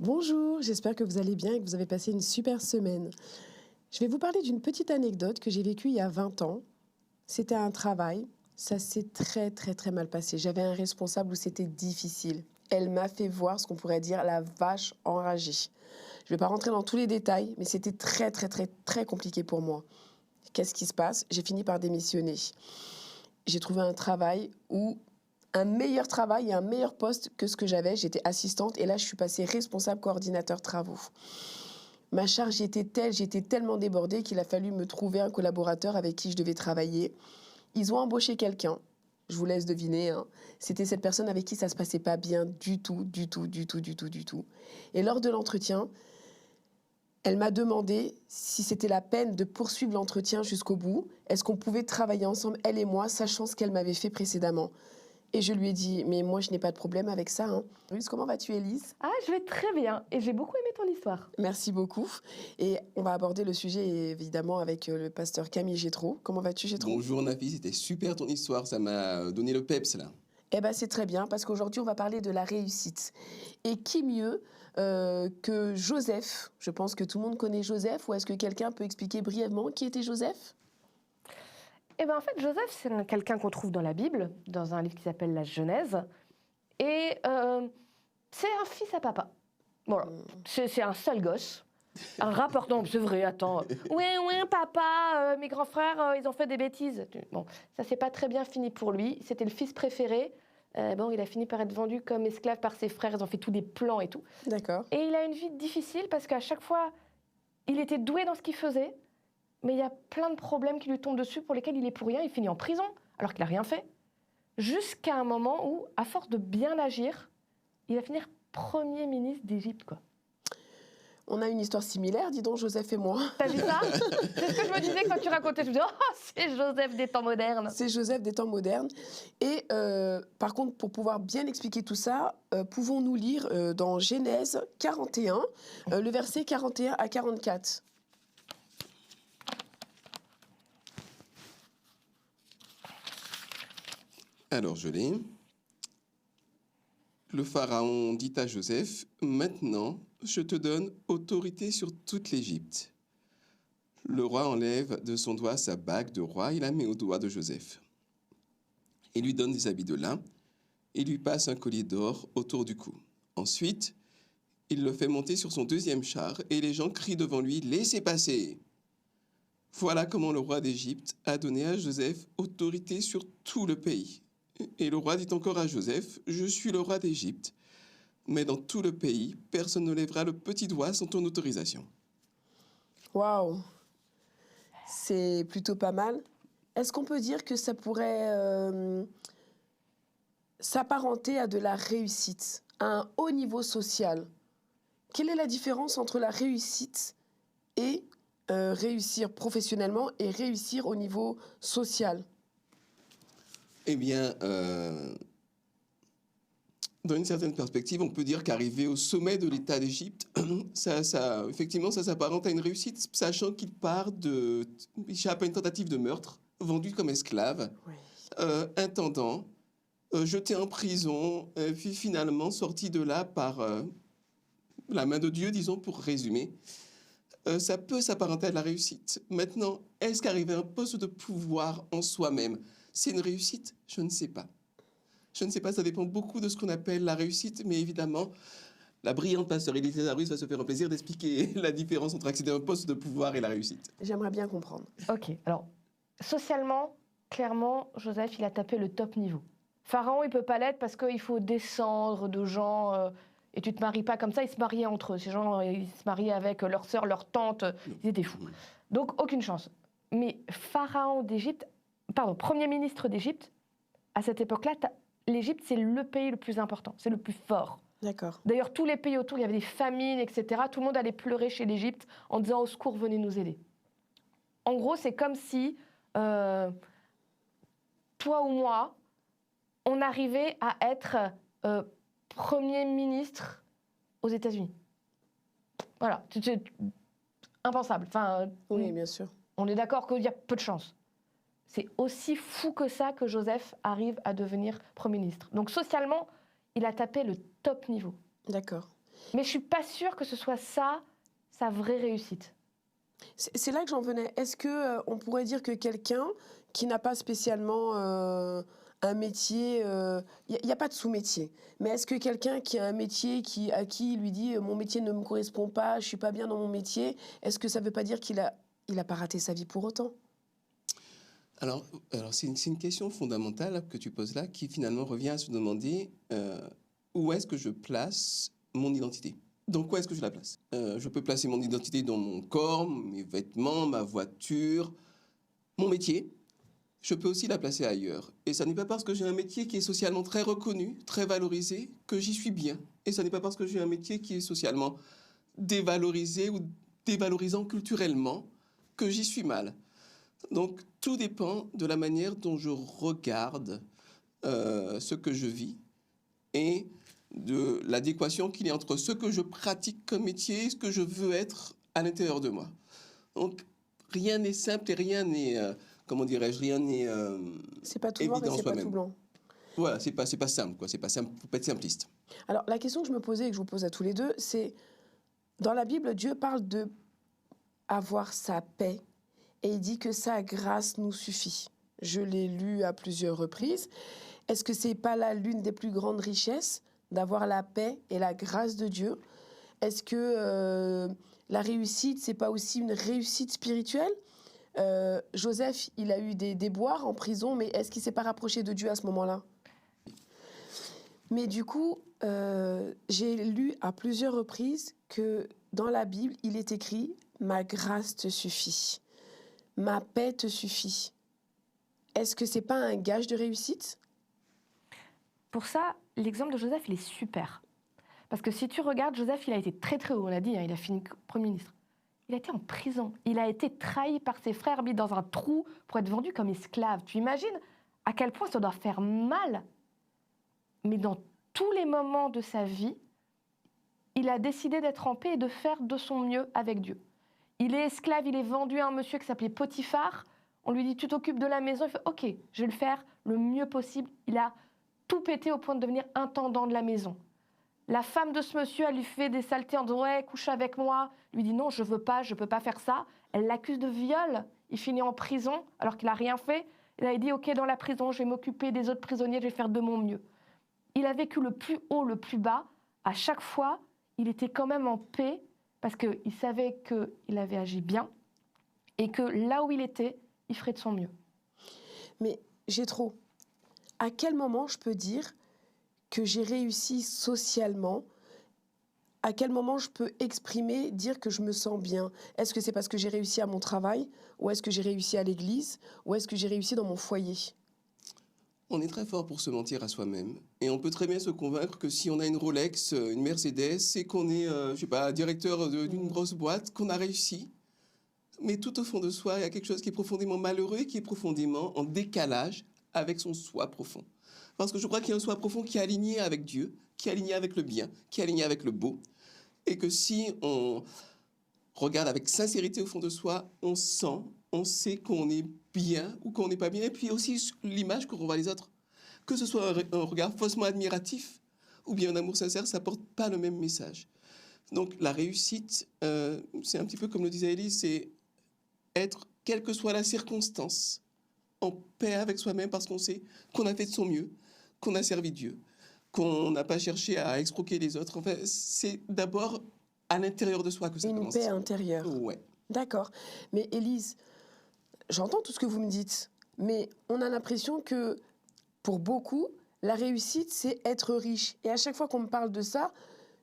Bonjour, j'espère que vous allez bien et que vous avez passé une super semaine. Je vais vous parler d'une petite anecdote que j'ai vécue il y a 20 ans. C'était un travail, ça s'est très très très mal passé. J'avais un responsable où c'était difficile. Elle m'a fait voir ce qu'on pourrait dire la vache enragée. Je ne vais pas rentrer dans tous les détails, mais c'était très très très très compliqué pour moi. Qu'est-ce qui se passe? J'ai fini par démissionner. J'ai trouvé un travail où un meilleur travail et un meilleur poste que ce que j'avais. J'étais assistante et là, je suis passée responsable coordinateur travaux. Ma charge était telle, j'étais tellement débordée qu'il a fallu me trouver un collaborateur avec qui je devais travailler. Ils ont embauché quelqu'un. Je vous laisse deviner, hein. C'était cette personne avec qui ça se passait pas bien du tout. Et lors de l'entretien, elle m'a demandé si c'était la peine de poursuivre l'entretien jusqu'au bout. Est-ce qu'on pouvait travailler ensemble, elle et moi, sachant ce qu'elle m'avait fait précédemment. Et je lui ai dit, mais moi, je n'ai pas de problème avec ça, hein. Élise, comment vas-tu, Élise? Ah, je vais très bien et j'ai beaucoup aimé ton histoire. Merci beaucoup. Et on va aborder le sujet, évidemment, avec le pasteur Camille Gétro. Comment vas-tu, Gétro? Bonjour Nafi, c'était super ton histoire, ça m'a donné le peps là. Eh bien, c'est très bien, parce qu'aujourd'hui, on va parler de la réussite. Et qui mieux que Joseph? Je pense que tout le monde connaît Joseph, ou est-ce que quelqu'un peut expliquer brièvement qui était Joseph? Eh bien, en fait, Joseph, c'est quelqu'un qu'on trouve dans la Bible, dans un livre qui s'appelle la Genèse. Et c'est un fils à papa. Voilà. C'est un sale gosse. Un rappeur, non, c'est vrai, attends. Oui, papa, mes grands frères, ils ont fait des bêtises. Bon, ça s'est pas très bien fini pour lui. C'était le fils préféré. Bon, il a fini par être vendu comme esclave par ses frères. Ils ont fait tous des plans et tout. D'accord. Et il a une vie difficile parce qu'à chaque fois, il était doué dans ce qu'il faisait, mais il y a plein de problèmes qui lui tombent dessus pour lesquels il est pour rien. Il finit en prison alors qu'il n'a rien fait. Jusqu'à un moment où, à force de bien agir, il va finir premier ministre d'Égypte, quoi. On a une histoire similaire, dis donc, Joseph et moi. T'as vu ça? C'est ce que je me disais quand tu racontais. Je me disais, oh, c'est Joseph des temps modernes. C'est Joseph des temps modernes. Et par contre, pour pouvoir bien expliquer tout ça, pouvons-nous lire dans Genèse 41, le verset 41 à 44. Alors je l'ai. Le pharaon dit à Joseph, maintenant je te donne autorité sur toute l'Égypte. Le roi enlève de son doigt sa bague de roi et la met au doigt de Joseph. Il lui donne des habits de lin et lui passe un collier d'or autour du cou. Ensuite, il le fait monter sur son deuxième char et les gens crient devant lui, laissez passer. Voilà comment le roi d'Égypte a donné à Joseph autorité sur tout le pays. Et le roi dit encore à Joseph, je suis le roi d'Égypte, mais dans tout le pays, personne ne lèvera le petit doigt sans ton autorisation. Waouh, c'est plutôt pas mal. Est-ce qu'on peut dire que ça pourrait s'apparenter à de la réussite, à un haut niveau social? Quelle est la différence entre la réussite et réussir professionnellement et réussir au niveau social? Eh bien, dans une certaine perspective, on peut dire qu'arriver au sommet de l'État d'Égypte, effectivement, ça s'apparente à une réussite, sachant qu'il échappe à une tentative de meurtre, vendu comme esclave, Oui. intendant, jeté en prison, puis finalement sorti de là par la main de Dieu, disons, pour résumer. Ça peut s'apparenter à de la réussite. Maintenant, est-ce qu'arriver à un poste de pouvoir en soi-même, c'est une réussite? Je ne sais pas. Je ne sais pas, ça dépend beaucoup de ce qu'on appelle la réussite, mais évidemment, la brillante pasteur Élise Lazarus va se faire un plaisir d'expliquer la différence entre accéder à un poste de pouvoir et la réussite. J'aimerais bien comprendre. Ok, alors, socialement, clairement, Joseph, il a tapé le top niveau. Pharaon, il peut pas l'être parce qu'il faut descendre de gens, et tu te maries pas comme ça, ils se mariaient entre eux. Ces gens, ils se mariaient avec leur sœur, leur tante, ils étaient fous. Donc, aucune chance. Mais pharaon d'Égypte, pardon, premier ministre d'Égypte, à cette époque-là, l'Égypte, c'est le pays le plus important, c'est le plus fort. D'accord. D'ailleurs, tous les pays autour, il y avait des famines, etc. Tout le monde allait pleurer chez l'Égypte en disant « Au secours, venez nous aider ». En gros, c'est comme si toi ou moi, on arrivait à être Premier ministre aux États-Unis. Voilà, c'est impensable. Enfin, Oui, bien sûr. on est d'accord qu'il y a peu de chance. C'est aussi fou que ça que Joseph arrive à devenir Premier ministre. Donc socialement, il a tapé le top niveau. D'accord. Mais je suis pas sûre que ce soit ça, sa vraie réussite. C'est là que j'en venais. Est-ce que on pourrait dire que quelqu'un qui n'a pas spécialement un métier, il n'y a pas de sous-métier, mais est-ce que quelqu'un qui a un métier à qui il lui dit mon métier ne me correspond pas, je suis pas bien dans mon métier, est-ce que ça veut pas dire qu'il a pas raté sa vie pour autant? Alors, c'est une question fondamentale que tu poses là, qui finalement revient à se demander où est-ce que je place mon identité? Dans quoi est-ce que je la place? Je peux placer mon identité dans mon corps, mes vêtements, ma voiture, mon métier. Je peux aussi la placer ailleurs. Et ça n'est pas parce que j'ai un métier qui est socialement très reconnu, très valorisé, que j'y suis bien. Et ça n'est pas parce que j'ai un métier qui est socialement dévalorisé ou dévalorisant culturellement que j'y suis mal. Donc, tout dépend de la manière dont je regarde ce que je vis et de l'adéquation qu'il y a entre ce que je pratique comme métier et ce que je veux être à l'intérieur de moi. Donc, rien n'est simple et rien n'est, comment dirais-je, rien n'est C'est pas tout noir et évident c'est pas soi-même. tout blanc. Voilà, c'est pas simple, quoi. C'est pas simple, faut pas être simpliste. Alors, la question que je me posais et que je vous pose à tous les deux, c'est dans la Bible, Dieu parle de avoir sa paix et il dit que sa grâce nous suffit. Je l'ai lu à plusieurs reprises. Est-ce que c'est pas là l'une des plus grandes richesses d'avoir la paix et la grâce de Dieu? Est-ce que la réussite, c'est pas aussi une réussite spirituelle? Joseph, il a eu des déboires en prison, mais est-ce qu'il s'est pas rapproché de Dieu à ce moment-là? Mais du coup, j'ai lu à plusieurs reprises que dans la Bible, il est écrit « Ma grâce te suffit, ma paix te suffit ». Est-ce que c'est pas un gage de réussite? Pour ça, l'exemple de Joseph, il est super. Parce que si tu regardes, Joseph, il a été très très haut, on l'a dit, hein, il a fini Premier ministre. Il a été en prison, il a été trahi par ses frères, mis dans un trou pour être vendu comme esclave. Tu imagines à quel point ça doit faire mal? Mais dans tous les moments de sa vie, il a décidé d'être en paix et de faire de son mieux avec Dieu. Il est esclave, il est vendu à un monsieur qui s'appelait Potiphar. On lui dit, tu t'occupes de la maison. Il fait, ok, je vais le faire le mieux possible. Il a tout pété au point de devenir intendant de la maison. La femme de ce monsieur, elle lui fait des saletés en disant, ouais, couche avec moi. Il lui dit, non, je veux pas, je peux pas faire ça. Elle l'accuse de viol. Il finit en prison alors qu'il a rien fait. Et là, il dit, ok, dans la prison, je vais m'occuper des autres prisonniers, je vais faire de mon mieux. Il a vécu le plus haut, le plus bas. À chaque fois, il était quand même en paix parce qu'il savait qu'il avait agi bien et que là où il était, il ferait de son mieux. Mais j'ai trop. À quel moment je peux dire que j'ai réussi socialement? À quel moment je peux exprimer, dire que je me sens bien? Est-ce que c'est parce que j'ai réussi à mon travail? Ou est-ce que j'ai réussi à l'église? Ou est-ce que j'ai réussi dans mon foyer? On est très fort pour se mentir à soi-même. Et on peut très bien se convaincre que si on a une Rolex, une Mercedes, et qu'on est, je sais pas, directeur d'une grosse boîte, qu'on a réussi. Mais tout au fond de soi, il y a quelque chose qui est profondément malheureux et qui est profondément en décalage avec son soi profond. Parce que je crois qu'il y a un soi profond qui est aligné avec Dieu, qui est aligné avec le bien, qui est aligné avec le beau. Et que si on regarde avec sincérité au fond de soi, on sent, on sait qu'on est bien ou qu'on n'est pas bien. Et puis aussi l'image qu'on renvoie les autres. Que ce soit un regard faussement admiratif ou bien un amour sincère, ça porte pas le même message. Donc la réussite, c'est un petit peu comme le disait Élise, c'est être, quelle que soit la circonstance, en paix avec soi-même parce qu'on sait qu'on a fait de son mieux, qu'on a servi Dieu, qu'on n'a pas cherché à escroquer les autres. Enfin, c'est d'abord à l'intérieur de soi que ça commence. Une paix intérieure. Ouais. D'accord. Mais Élise, j'entends tout ce que vous me dites, mais on a l'impression que pour beaucoup, la réussite, c'est être riche. Et à chaque fois qu'on me parle de ça,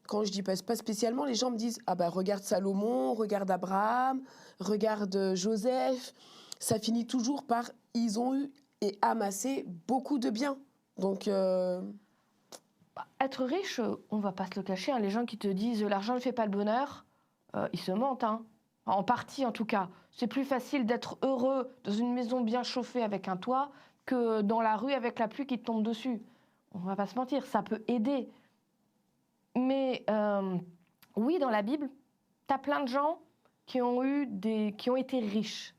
quand je dis pas spécialement, les gens me disent « Ah bah regarde Salomon, regarde Abraham, regarde Joseph ». Ça finit toujours par « Ils ont eu et amassé beaucoup de biens ». Donc... Être riche, on va pas se le cacher, hein, les gens qui te disent « l'argent ne fait pas le bonheur », ils se mentent, hein. En partie en tout cas. C'est plus facile d'être heureux dans une maison bien chauffée avec un toit que dans la rue avec la pluie qui te tombe dessus. On va pas se mentir, ça peut aider. Mais oui, dans la Bible, tu as plein de gens qui ont été riches.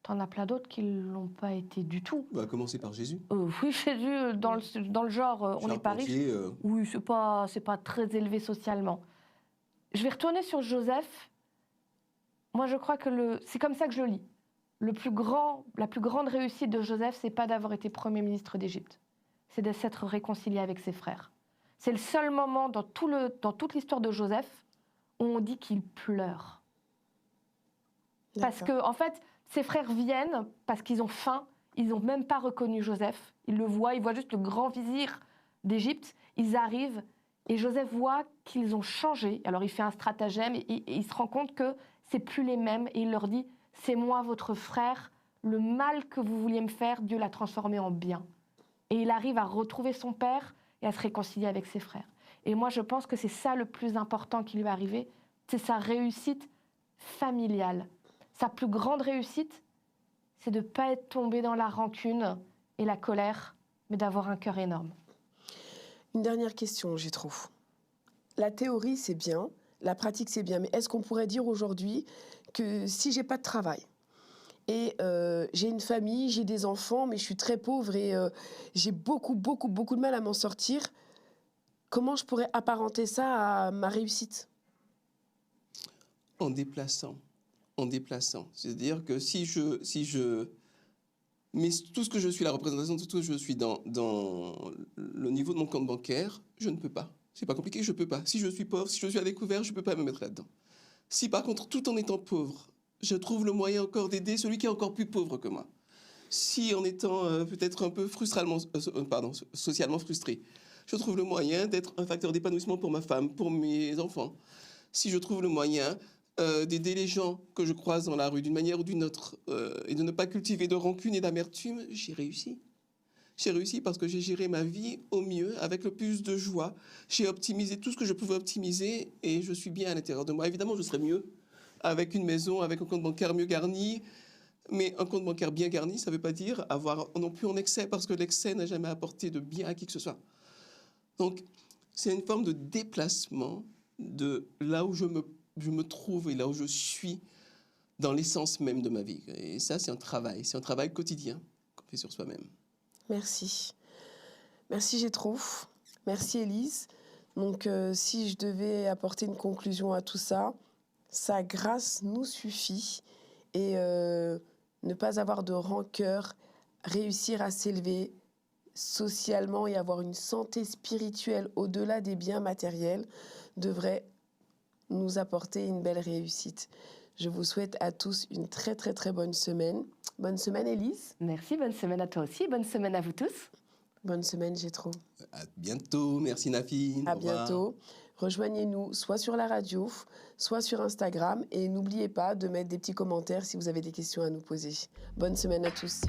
Tu en as plein d'autres qui ne l'ont pas été du tout. On va commencer par Jésus. Oui, Jésus, dans le genre, on n'est pas riche. Oui, c'est pas très élevé socialement. je vais retourner sur Joseph. Moi, je crois que c'est comme ça que je le lis. La plus grande réussite de Joseph, c'est pas d'avoir été Premier ministre d'Égypte. C'est de s'être réconcilié avec ses frères. C'est le seul moment dans toute l'histoire de Joseph où on dit qu'il pleure. Parce que, en fait, ses frères viennent parce qu'ils ont faim. Ils n'ont même pas reconnu Joseph. Ils le voient, ils voient juste le grand vizir d'Égypte. Ils arrivent et Joseph voit qu'ils ont changé. Alors il fait un stratagème et il se rend compte que c'est plus les mêmes. Et il leur dit, c'est moi votre frère. Le mal que vous vouliez me faire, Dieu l'a transformé en bien. Et il arrive à retrouver son père et à se réconcilier avec ses frères. Et moi, je pense que c'est ça le plus important qui lui est arrivé. C'est sa réussite familiale. Sa plus grande réussite, c'est de ne pas être tombé dans la rancune et la colère, mais d'avoir un cœur énorme. Une dernière question, j'ai trop. La théorie, c'est bien, la pratique, c'est bien, mais est-ce qu'on pourrait dire aujourd'hui que si j'ai pas de travail et j'ai une famille, j'ai des enfants, mais je suis très pauvre et j'ai beaucoup de mal à m'en sortir, comment je pourrais apparenter ça à ma réussite ? En déplaçant. C'est-à-dire que si je mets tout ce que je suis, la représentation de tout ce que je suis dans le niveau de mon compte bancaire, je ne peux pas. C'est pas compliqué, je peux pas. Si je suis pauvre, si je suis à découvert, je peux pas me mettre là-dedans. Si par contre, tout en étant pauvre, je trouve le moyen encore d'aider celui qui est encore plus pauvre que moi. Si en étant peut-être un peu socialement frustré, je trouve le moyen d'être un facteur d'épanouissement pour ma femme, pour mes enfants. Si je trouve le moyen d'aider les gens que je croise dans la rue d'une manière ou d'une autre et de ne pas cultiver de rancune et d'amertume, j'ai réussi. J'ai réussi parce que j'ai géré ma vie au mieux, avec le plus de joie. J'ai optimisé tout ce que je pouvais optimiser et je suis bien à l'intérieur de moi. Évidemment, je serais mieux avec une maison, avec un compte bancaire mieux garni. Mais un compte bancaire bien garni, ça ne veut pas dire avoir non plus en excès, parce que l'excès n'a jamais apporté de bien à qui que ce soit. Donc, c'est une forme de déplacement de là où je me trouve et là où je suis dans l'essence même de ma vie. Et ça, c'est un travail quotidien qu'on fait sur soi-même. Merci. Merci Gétrophe. Merci Élise. Donc si je devais apporter une conclusion à tout ça, sa grâce nous suffit et ne pas avoir de rancœur, réussir à s'élever socialement et avoir une santé spirituelle au-delà des biens matériels devrait nous apporter une belle réussite. Je vous souhaite à tous une très très très bonne semaine. Bonne semaine Élise. Merci, bonne semaine à toi aussi, bonne semaine à vous tous. Bonne semaine Gétro. À bientôt, merci Nafi. À bientôt. Rejoignez-nous soit sur la radio, soit sur Instagram et n'oubliez pas de mettre des petits commentaires si vous avez des questions à nous poser. Bonne semaine à tous.